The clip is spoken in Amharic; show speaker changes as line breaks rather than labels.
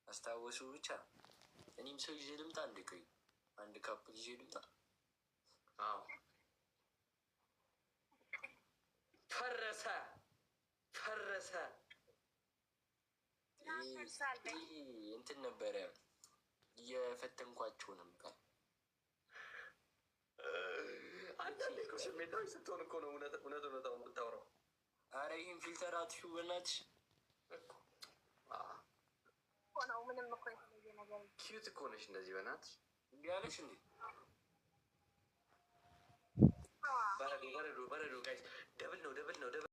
አስታወሱ ብቻ እኔም ሰው ይዤ ልምጣ። አንድ ካፕል ይዤ ልምጣ። አዎ ፈረሰ እንትን ነበረ እየፈተንኳቸው ነበር። አንዳንዴ እኮ ስሜታዊ ስትሆን እኮ ነው እውነት የምታወራው። አረ ይህን ፊልተር አጥፊው በእናትሽ። ምንም እኮ የተለየ ነገር ኪዩት እኮ ነሽ እንደዚህ በእናትሽ ያለሽ እንዴ። በረዶ ጋይስ